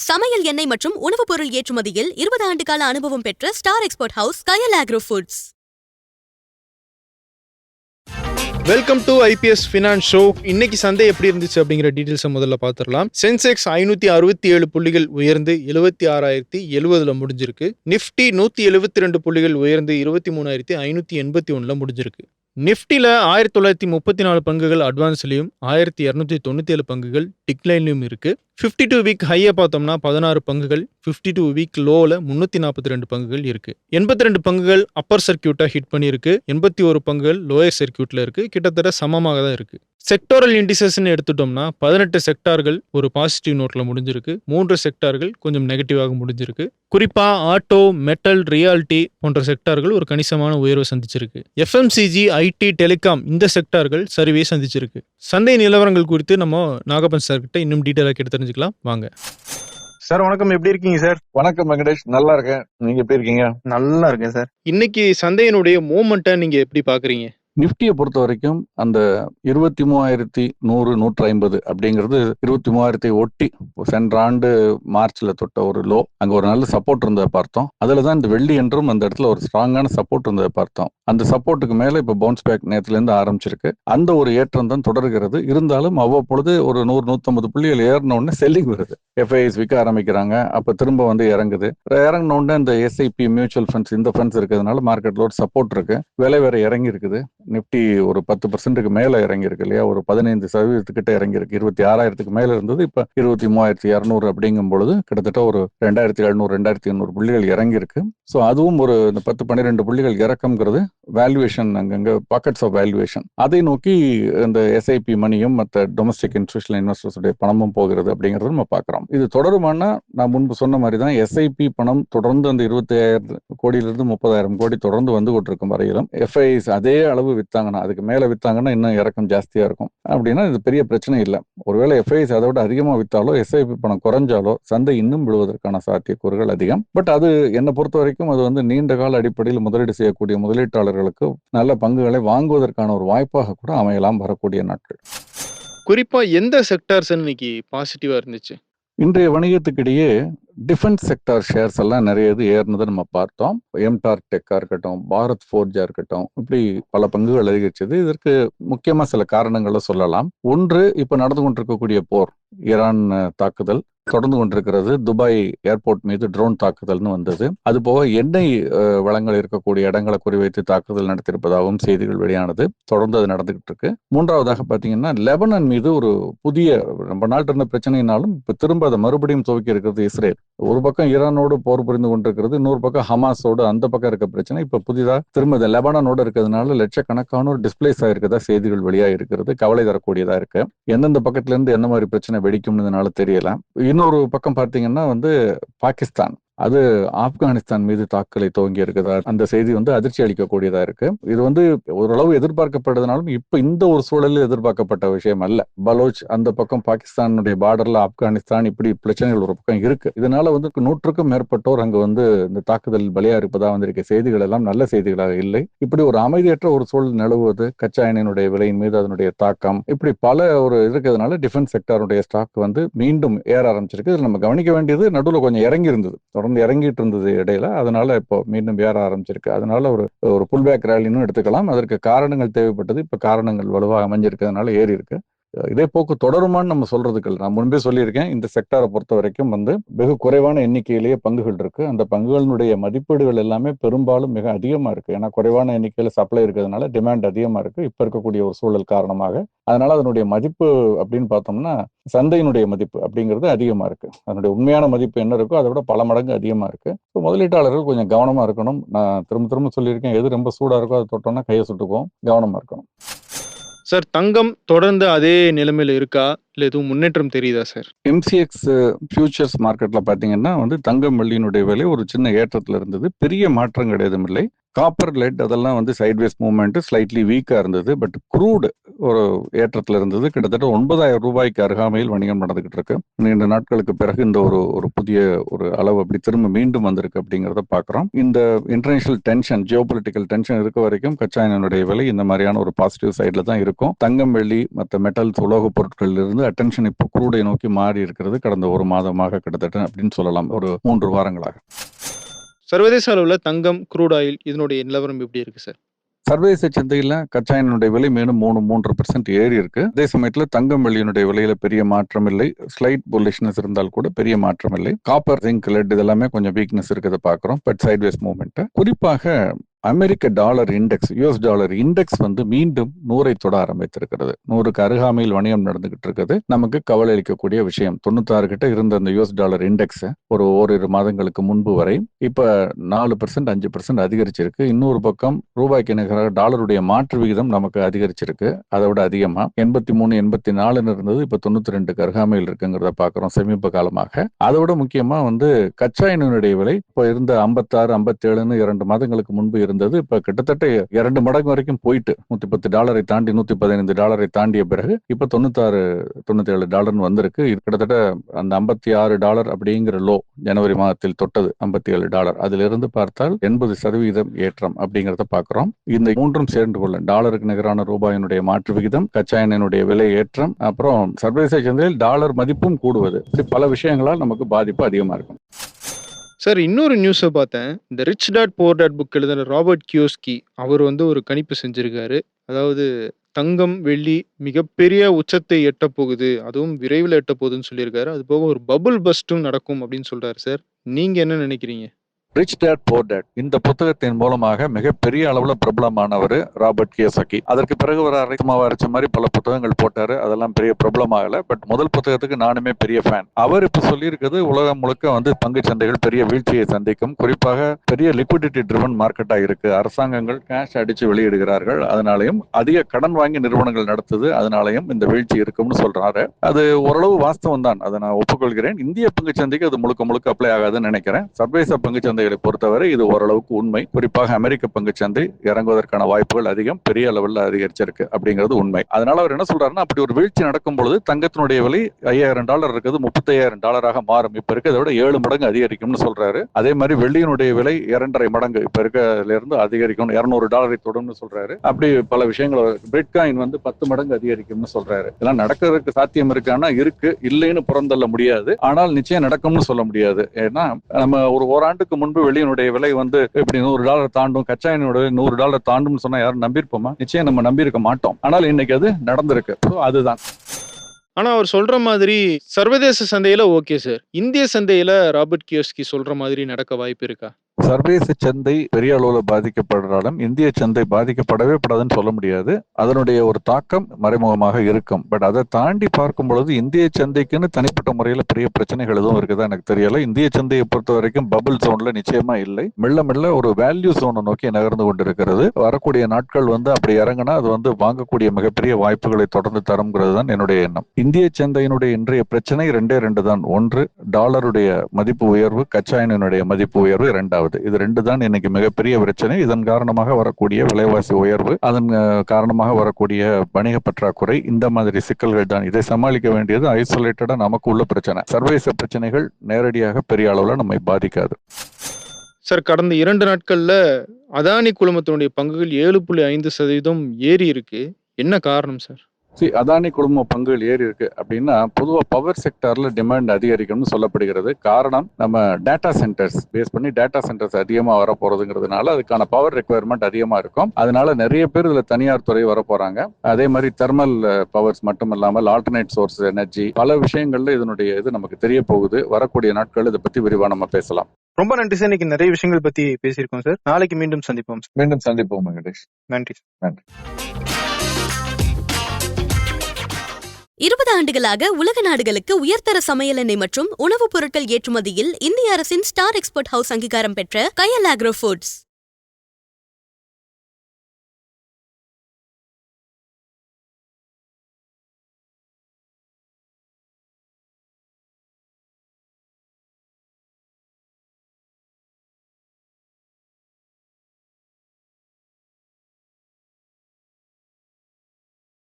சமையல் எண்ணெய் மற்றும் உணவுப் பொருள் ஏற்றுமதியில் 20 ஆண்டு கால அனுபவம் பெற்ற star export house Kayal agro foods. Welcome to IPS finance show. இன்னைக்கு சந்தை எப்படி இருந்துச்சு அப்படிங்கிற டீட்டெயில்ஸை முதல்ல பார்த்துடலாம். சென்செக்ஸ் 567 புள்ளிகள் உயர்ந்து 76,070 முடிஞ்சிருக்கு. நிஃப்டி 172 புள்ளிகள் உயர்ந்து 23,581 முடிஞ்சிருக்கு. நிஃப்டியில் 1934 பங்குகள் அட்வான்ஸ்லையும் 1297 பங்குகள் டிக்ளைன்லையும் இருக்கு. 52 வீக் ஹையை பார்த்தோம்னா 16 பங்குகள், 52 வீக் லோவில் 342 பங்குகள் இருக்கு. 82 பங்குகள் அப்பர் சர்க்கியூட்டை ஹிட் பண்ணியிருக்கு, 81 பங்குகள் லோயர் சர்க்கியூட்ல இருக்கு. கிட்டத்தட்ட சமமாக தான் இருக்கு. செக்டாரல் இண்டிசஸ்ன்னு எடுத்துட்டோம்னா 18 செக்டார்கள் ஒரு பாசிட்டிவ் நோட்ல முடிஞ்சிருக்கு, 3 செக்டார்கள் கொஞ்சம் நெகட்டிவாக முடிஞ்சிருக்கு. குறிப்பா ஆட்டோ, மெட்டல், ரியாலிட்டி போன்ற செக்டார்கள் ஒரு கணிசமான உயர்வை சந்திச்சிருக்கு. எஃப்எம்சிஜி, ஐடி, டெலிகாம் இந்த செக்டார்கள் சரிவே சந்திச்சிருக்கு. சந்தை நிலவரங்கள் குறித்து நம்ம நாகப்பன் சார் கிட்ட இன்னும் டீட்டெயிலாக கேட்டு தெரிஞ்சுக்கலாம் வாங்க. சார் வணக்கம், எப்படி இருக்கீங்க சார்? வணக்கம் வெங்கடேஷ், நல்லா இருக்கேன். நீங்க எப்படி இருக்கீங்க? நல்லா இருக்கேன் சார். இன்னைக்கு சந்தையினுடைய மூவ்மெண்ட்டை நீங்க எப்படி பாக்குறீங்க? நிப்டியை பொறுத்த வரைக்கும் அந்த 23,100 150 அப்படிங்கிறது 23,000 ஒட்டி சென்ற ஆண்டு மார்ச்ல தொட்ட ஒரு லோ. அங்க ஒரு நல்ல சப்போர்ட் இருந்ததை பார்த்தோம். அதுலதான் இந்த வெள்ளி என்றும் அந்த இடத்துல ஒரு ஸ்ட்ராங்கான சப்போர்ட் இருந்ததை பார்த்தோம். அந்த சப்போர்ட்டுக்கு மேல இப்ப பவுன்ஸ் பேக் நேரத்துல இருந்து ஆரம்பிச்சிருக்கு. அந்த ஒரு ஏற்றம் தான் தொடர்கிறது. இருந்தாலும் அவ்வப்பொழுது ஒரு 100-150 புள்ளிகள் ஏறின உடனே செல்லிங் வருது. எஃப்ஐஎஸ் விற்க ஆரம்பிக்கிறாங்க. அப்ப திரும்ப வந்து இறங்குது. இறங்கின உடனே இந்த எஸ்ஐபி மியூச்சுவல் ஃபண்ட்ஸ் இந்த ஃபண்ட்ஸ் இருக்கிறதுனால மார்க்கெட்ல ஒரு சப்போர்ட் இருக்கு. விலை வேற இறங்கி இருக்குது. நிப்டி ஒரு 10% மேல இறங்கி இருக்கு இல்லையா, ஒரு 15% கிட்ட இறங்கி இருக்கு. 26,000 மேல இருந்தது, இப்ப 23,200 அப்படிங்கும் பொழுது கிட்டத்தட்ட ஒரு 2,700 2,800 புள்ளிகள் இறங்கி இருக்கு. ஸோ அதுவும் ஒரு 10-12 புள்ளிகள் இறக்கம்ங்கிறது வேல்யூவேஷன், அங்கங்க பாக்கெட்ஸ் ஆஃப் வேல்யூவேஷன். அதை நோக்கி இந்த எஸ்ஐபி மணியும் மற்ற டொமஸ்டிக் இன்ஸ்டிடியூஷனல் இன்வெஸ்டர்ஸ் பணமும் போகிறது அப்படிங்கறது நம்ம பாக்குறோம். இது தொடருமானா நான் முன்பு சொன்ன மாதிரி தான் எஸ்ஐபி பணம் தொடர்ந்து அந்த 25,000 கோடியிலிருந்து 30,000 கோடி தொடர்ந்து வந்து கொண்டிருக்கும் வரையிலும் எஃப்ஐஎஸ் அதே அளவு வித்தாங்கன்னா, அதுக்கு மேல வித்தாங்கன்னா இன்னும் இறக்கம் ஜாஸ்தியா இருக்கும். அப்படின்னா இது பெரிய பிரச்சனை இல்லை. ஒருவேளை எஃப்ஐஎஸ் அதை விட அதிகமா வித்தாலோ எஸ்ஐபி பணம் குறைஞ்சாலோ சந்தை இன்னும் விழுவதற்கான சாத்தியக்கூறுகள் அதிகம். பட் அது என்னை பொறுத்த வரைக்கும் அது வந்து நீண்ட கால அடிப்படையில் முதலீடு செய்யக்கூடிய முதலீட்டாளர்களுக்கு நல்ல பங்குகளை வாங்குவதற்கான ஒரு வாய்ப்பாக கூட அமையலாம் வரக்கூடிய நாட்கள். குறிப்பா எந்த செக்டார்ஸ் இன்னைக்கு பாசிட்டிவா இருந்துச்சு? இன்றைய வணிகத்துக்கிடையே டிஃபென்ஸ் செக்டார் ஷேர்ஸ் எல்லாம் நிறைய இது ஏறினதை நம்ம பார்த்தோம். எம்டார் டெக்கா இருக்கட்டும், பாரத் ஃபோர்ஜா இருக்கட்டும், இப்படி பல பங்குகள் அதிகரிச்சது. இதற்கு முக்கியமா சில காரணங்களை சொல்லலாம். ஒன்று, இப்ப நடந்து கொண்டிருக்கக்கூடிய போர், ஈரான் தாக்குதல் தொடர்ந்து கொண்டிருக்கிறது. துபாய் ஏர்போர்ட் மீது ட்ரோன் தாக்குதல்னு வந்தது. அது போக எண்ணெய் வளங்கள் இருக்கக்கூடிய இடங்களை குறிவைத்து தாக்குதல் நடத்தியிருப்பதாகவும் செய்திகள் வெளியானது. தொடர்ந்து அது நடந்துகிட்டு இருக்கு. மூன்றாவதாக பாத்தீங்கன்னா லெபனான் மீது ஒரு புதிய, ரொம்ப நாள் இருந்த பிரச்சனைனாலும் இப்ப திரும்ப அதை மறுபடியும் துவக்கி இருக்கிறது இஸ்ரேல். ஒரு பக்கம் ஈரானோடு போர் புரிந்து கொண்டிருக்கிறது, இன்னொரு பக்கம் ஹமாஸோடு அந்த பக்கம் இருக்க பிரச்சனை இப்ப புதிதா திரும்ப இந்த லெபனானோடு இருக்கிறதுனால லட்சக்கணக்கானோர் டிஸ்பிளேஸ் ஆயிருக்கதா செய்திகள் வெளியாக இருக்கிறது. கவலை தரக்கூடியதா இருக்கு. எந்தெந்த பக்கத்துல இருந்து என்ன மாதிரி பிரச்சனை வெடிக்கும்னு தெரியல. இன்னொரு பக்கம் பார்த்தீங்கன்னா வந்து பாகிஸ்தான், அது ஆப்கானிஸ்தான் மீது தாக்குதலை துவங்கி இருக்குதா, அந்த செய்தி வந்து அதிர்ச்சி அளிக்கக்கூடியதா இருக்கு. இது வந்து ஓரளவு எதிர்பார்க்கப்படுறதுனாலும் இப்ப இந்த ஒரு சூழலில் எதிர்பார்க்கப்பட்ட விஷயம் அல்ல. பலோச் அந்த பக்கம் பாகிஸ்தானுடைய பார்டர்ல ஆப்கானிஸ்தான், இப்படி பிரச்சனைகள் ஒரு பக்கம் இருக்கு. இதனால வந்து 100க்கும் மேற்பட்டோர் அங்க வந்து இந்த தாக்குதல் பலியா இருப்பதா வந்திருக்க செய்திகள் எல்லாம் நல்ல செய்திகளாக இல்லை. இப்படி ஒரு அமைதியற்ற ஒரு சூழல் நிலவுவது, கச்சா எண்ணெயினுடைய விலையின் மீது அதனுடைய தாக்கம், இப்படி பல ஒரு இருக்கிறதுனால டிஃபென்ஸ் செக்டாருடைய ஸ்டாக் வந்து மீண்டும் ஏற ஆரம்பிச்சிருக்கு. இதுல நம்ம கவனிக்க வேண்டியது, நடுவில் கொஞ்சம் இறங்கி இருந்தது, இறங்கிட்டு இருந்தது இடையில. அதனால இப்போ மீண்டும் ஏற ஆரம்பிச்சிருக்கு. அதனால ஒரு புல் பேக் ரேலின்னு எடுத்துக்கலாம். அதற்கு காரணங்கள் தேவைப்பட்டது. இப்ப காரணங்கள் வலுவாக அமைஞ்சிருக்கிறதுனால ஏறி இருக்கு. இதே போக்கு தொடருமான்னு நம்ம சொல்றதுக்கு இல்லை. நான் முன்பே சொல்லியிருக்கேன், இந்த செக்டாரை பொறுத்த வரைக்கும் வந்து வெகு குறைவான எண்ணிக்கையிலேயே பங்குகள் இருக்கு. அந்த பங்குகளுடைய மதிப்பீடுகள் எல்லாமே பெரும்பாலும் மிக அதிகமா இருக்கு. ஏன்னா குறைவான எண்ணிக்கையில சப்ளை இருக்கிறதுனால டிமாண்ட் அதிகமா இருக்கு இப்ப இருக்கக்கூடிய ஒரு சூழல் காரணமாக. அதனால அதனுடைய மதிப்பு அப்படின்னு பார்த்தோம்னா சந்தையினுடைய மதிப்பு அப்படிங்கிறது அதிகமா இருக்கு. அதனுடைய உண்மையான மதிப்பு என்ன இருக்கோ அதை விட பல மடங்கு அதிகமா இருக்கு. முதலீட்டாளர்கள் கொஞ்சம் கவனமா இருக்கணும். நான் திரும்ப திரும்ப சொல்லியிருக்கேன், எது ரொம்ப சூடா இருக்கோ அதை தொட்டோம்னா கையை சுட்டுக்குவோம். கவனமா இருக்கணும். சார், தங்கம் தொடர்ந்து அதே நிலைமையில இருக்கா, இல்ல எதுவும் முன்னேற்றம் தெரியுதா சார்? எம்சிஎக்ஸ் ஃபியூச்சர்ஸ் மார்க்கெட்ல பாத்தீங்கன்னா வந்து தங்கம் வெள்ளியினுடைய விலை ஒரு சின்ன ஏற்றத்துல இருந்தது. பெரிய மாற்றங்கள் எதுவும் இல்லை. காப்பர் லெட் அதெல்லாம் வந்து சைட்வேஸ் மூவ்மெண்ட் ஸ்லைட்லி வீக்கா இருந்தது. பட் க்ரூட் ஒரு ஏற்றத்துல இருந்தது. கிட்டத்தட்ட 9,000 ரூபாய்க்கு அருகாமையில் வணிகம் நடந்துகிட்டு இருக்கு. நீண்ட நாட்களுக்கு பிறகு இந்த ஒரு புதிய ஒரு அளவு அப்படி திரும்ப மீண்டும் வந்திருக்கு அப்படிங்கிறத பாக்குறோம். இந்த இன்டர்நேஷனல் டென்ஷன், ஜியோபொலிட்டிக்கல் டென்ஷன் இருக்க வரைக்கும் கச்சா எண்ணெயுடைய விலை இந்த மாதிரியான ஒரு பாசிட்டிவ் சைட்ல தான் இருக்கும். தங்கம், வெள்ளி, மற்ற மெட்டல்ஸ், உலோக பொருட்கள் இருந்து அட்டென்ஷன் இப்போ க்ரூடை நோக்கி மாறி இருக்கிறது கடந்த ஒரு மாதமாக கிட்டத்தட்ட அப்படின்னு சொல்லலாம், ஒரு 3 வாரங்களாக. சர்வதேச அளவுல தங்கம், க்ரூட் ஆயில் இதனுடைய நிலவரம் எப்படி இருக்கு சார்? சர்வதேச சந்தையில கச்சா எண்ணெயுடைய விலை மேலும் 3% ஏறி இருக்கு. அதே சமயத்துல தங்கம், வெள்ளியினுடைய விலையில பெரிய மாற்றம் இல்லை. ஸ்லைட் புல்லிஷ்னஸ் இருந்தால் கூட பெரிய மாற்றம் இல்லை. காப்பர், ஜிங்க், லெட் இதெல்லாமே கொஞ்சம் வீக்னஸ் இருக்கிறத பாக்குறோம். But sideways movement. குறிப்பாக அமெரிக்க dollar index, US dollar index வந்து மீண்டும் 100 தொட ஆரம்பித்திருக்கிறது. 100க்கு அருகாமையில் வணிகம் நடந்துகிட்டு இருக்குது. நமக்கு கவலை அளிக்கக்கூடிய விஷயம். 96 கிட்ட இருந்த அந்த யுஎஸ் டாலர் இண்டெக்ஸ் ஓரிரு மாதங்களுக்கு முன்பு வரை இப்ப 4%, 5% அதிகரிச்சிருக்கு. இன்னொரு பக்கம் ரூபாய்க்கு நிகராக டாலருடைய மாற்று விகிதம் நமக்கு அதிகரிச்சிருக்கு. அதை விட அதிகமா 83, 84 இருந்தது. இப்ப 92க்கு அருகாமையில் இருக்குங்கிறத பாக்குறோம் சமீப காலமாக. அதை விட முக்கியமா வந்து கச்சா எண்ணெயுடைய விலை இப்போ இருந்த 56, 57 2 மாதங்களுக்கு முன்பு இருந்தது. இப்ப கிட்டத்தட்ட 2 மடங்கு வரைக்கும் போயிட்டு $110 தாண்டி $115 தாண்டிய பிறகு இப்ப $96, $97 வந்திருக்கு. இது கிட்டத்தட்ட அந்த $56 அப்படிங்கிற லோ ஜனவரி மாதத்தில் தொட்டது $57. அதுல இருந்து பார்த்தால் 80% ஏற்றம் அப்படிங்கறத பாக்குறோம். இந்த மூன்றும் சேர்ந்து கொள்ள டாலருக்கு நிகரான ரூபாயினுடைய மாற்று விகிதம், கச்சா எண்ணெயினுடைய விலை ஏற்றம், அப்புறம் சர்வதேச சந்தையில் டாலர் மதிப்பும் கூடுவது, இப்படி பல விஷயங்களால் நமக்கு பாதிப்பு அதிகமா இருக்கும். சார், இன்னொரு நியூஸை பார்த்தேன். இந்த rich dad poor dad book எழுதுன ராபர்ட் கியோஸ்கி அவர் வந்து ஒரு கணிப்பு செஞ்சிருக்காரு. அதாவது தங்கம், வெள்ளி மிகப்பெரிய உச்சத்தை எட்டப் போகுது, அதுவும் விரைவில் எட்டப் போகுதுன்னு சொல்லியிருக்காரு. அது போக ஒரு பபுள் பஸ்ட்டும் நடக்கும் அப்படின்னு சொல்றாரு சார். நீங்க என்ன நினைக்கிறீங்க? ரிச் டேட் புவர் டேட் இந்த புத்தகத்தின் மூலமாக மிகப்பெரிய அளவுல பிரபலமானவர் ராபர்ட் கியோசாகி. அதற்கு பிறகு ஒரு அரைத்தமாவா அரைச்ச மாதிரி பல புத்தகங்கள் போட்டாரு. அதெல்லாம் பெரிய பிரபலம் ஆகல. பட் முதல் புத்தகத்துக்கு நானுமே பெரிய ஃபேன். அவர் இப்ப சொல்லியிருக்கிறது உலகம் முழுக்க வந்து பங்கு சந்தைகள் பெரிய வீழ்ச்சியை சந்திக்கும். குறிப்பாக பெரிய லிக்விடிட்டி ட்ரிவன் மார்க்கெட்டா இருக்கு. அரசாங்கங்கள் கேஷ் அடிச்சு வெளியிடுகிறார்கள். அதனாலையும் அதிக கடன் வாங்கி நிறுவனங்கள் நடத்துது. அதனாலையும் இந்த வீழ்ச்சி இருக்கும்னு சொல்றாரு. அது ஓரளவு வாஸ்தவம் தான், அதை நான் ஒப்புக்கொள்கிறேன். இந்திய பங்கு சந்தைக்கு அது முழுக்க அப்ளை ஆகாதுன்னு நினைக்கிறேன். சர்வதேச பங்கு சந்தைகளை பொறுத்தவரை இது ஓரளவுக்கு உண்மை. குறிப்பாக அமெரிக்க பங்கு சந்தை இறங்குவதற்கான வாய்ப்புகள் அதிகம், பெரிய லெவல்ல அதிகரிச்சிருக்கு அப்படிங்கிறது உண்மை. அதனால அவர் என்ன சொல்றாருன்னா, அப்படி ஒரு வீழ்ச்சி நடக்கும் பொழுது தங்கத்தினுடைய விலை $5,000 இருக்குது, $35,000 மாறும். இப்ப இருக்கிறத விட 7 மடங்கு அதிகரிக்கும்னு சொல்றாரு. அதே மாதிரி வெள்ளியினுடைய விலை 2.5 மடங்கு இப்ப இருக்கிறதுல இருந்து அதிகரிக்கும், $200 தொடும்னு சொல்றாரு. அப்படி பல விஷயங்கள். பிட்காயின் வந்து 10 மடங்கு அதிகரிக்கும்னு சொல்றாரு. இதெல்லாம் நடக்கிறதுக்கு சாத்தியம் இருக்கான்னா இருக்கு, இல்லைன்னு புறந்தள்ள முடியாது. ஆனால் நிச்சயம் நடக்கும்னு சொல்ல முடியாது. ஏன்னா நம்ம ஒரு ஓராண்டுக்கு முன்பு வெள்ளியினுடைய விலை வந்து இப்படி $100 தாண்டும், கச்சா எண்ணெயோட $100 தாண்டும் சொன்னா யாரும் நம்பியிருப்போமா? நிச்சயம் நம்ம நம்பியிருக்க மாட்டோம். ஆனால் இன்னைக்கு அது நடந்திருக்கு. அதுதான். ஆனா அவர் சொல்ற மாதிரி சர்வதேச சந்தையில ஓகே சார், இந்திய சந்தையில ராபர்ட் கியோஸ்கி சொல்ற மாதிரி நடக்க வாய்ப்பு இருக்கா? சர்வதேச சந்தை பெரிய அளவுல பாதிக்கப்படுறாலும் இந்திய சந்தை பாதிக்கப்படவே படாதுன்னு சொல்ல முடியாது. அதனுடைய ஒரு தாக்கம் மறைமுகமாக இருக்கும். பட் அதை தாண்டி பார்க்கும் பொழுது இந்திய சந்தைக்குன்னு தனிப்பட்ட முறையில பெரிய பிரச்சனைகள் எதுவும் இருக்குதா எனக்கு தெரியல. இந்திய சந்தையை பொறுத்த வரைக்கும் பபிள் ஜோன்ல நிச்சயமா இல்லை. மெல்ல ஒரு வேல்யூ ஜோனை நோக்கி நகர்ந்து கொண்டிருக்கிறது. வரக்கூடிய நாட்கள் வந்து அப்படி இறங்கினா அது வந்து வாங்கக்கூடிய மிகப்பெரிய வாய்ப்புகளை தொடர்ந்து தரும்ங்கிறது தான் என்னுடைய எண்ணம். இந்திய சந்தையினுடைய இன்றைய பிரச்சனை 2 தான். ஒன்று டாலருடைய மதிப்பு உயர்வு, கச்சா எண்ணெயினுடைய மதிப்பு உயர்வு. 2வது இது 2 தான் இன்னைக்கு மிகப்பெரிய பிரச்சனை. இதன் காரணமாக வரக்கூடிய விலைவாசி உயர்வு, அதன் காரணமாக வரக்கூடிய வணிக பற்றாக்குறை, இந்த மாதிரி சிக்கல்கள் தான். இதை சமாளிக்க வேண்டியது ஐசோலேட்டடா நமக்கு உள்ள பிரச்சனை. சர்வதேச பிரச்சனைகள் நேரடியாக பெரிய அளவுல நம்மை பாதிக்காது. சார், கடந்த 2 நாட்கள்ல அதானி குழுமத்தினுடைய பங்குகள் 7.5% ஏறி இருக்கு. என்ன காரணம் சார்? அதானி குழும பங்குகள் ஏறி இருக்கு அப்படின்னா பொதுவா பவர் செக்டார்ல டிமாண்ட் அதிகரிக்கும்னு சொல்லப்படுகிறது. காரணம், நம்ம டேட்டா சென்டர்ஸ் பேஸ் பண்ணி டேட்டா சென்டர்ஸ் அதிகமா வர போறதுங்கிறதுனால அதுக்கான பவர் ரெக்குவயர்மெண்ட் அதிகமா இருக்கும். அதனால நிறைய பேர் இதுல தனியார் துறை வர போறாங்க. அதே மாதிரி தெர்மல் பவர்ஸ் மட்டும் இல்லாமல் ஆல்டர்னேட் சோர்ஸ் எனர்ஜி, பல விஷயங்கள்ல இதனுடைய இது நமக்கு தெரிய போகுது. வரக்கூடிய நாட்கள் இதை பத்தி விரிவா நம்ம பேசலாம். ரொம்ப நன்றி சார். இன்னைக்கு நிறைய விஷயங்கள் பத்தி பேசியிருக்கோம் சார். நாளைக்கு மீண்டும் சந்திப்போம். வெங்கடேஷ். நன்றி. 20 ஆண்டுகளாக உலக நாடுகளுக்கு உயர்தர சமையல் எண்ணெய் மற்றும் உணவுப் பொருட்கள் ஏற்றுமதியில் இந்திய அரசின் ஸ்டார் எக்ஸ்போர்ட் ஹவுஸ் அங்கீகாரம் பெற்ற கயல் ஆக்ரோ ஃபுட்ஸ்.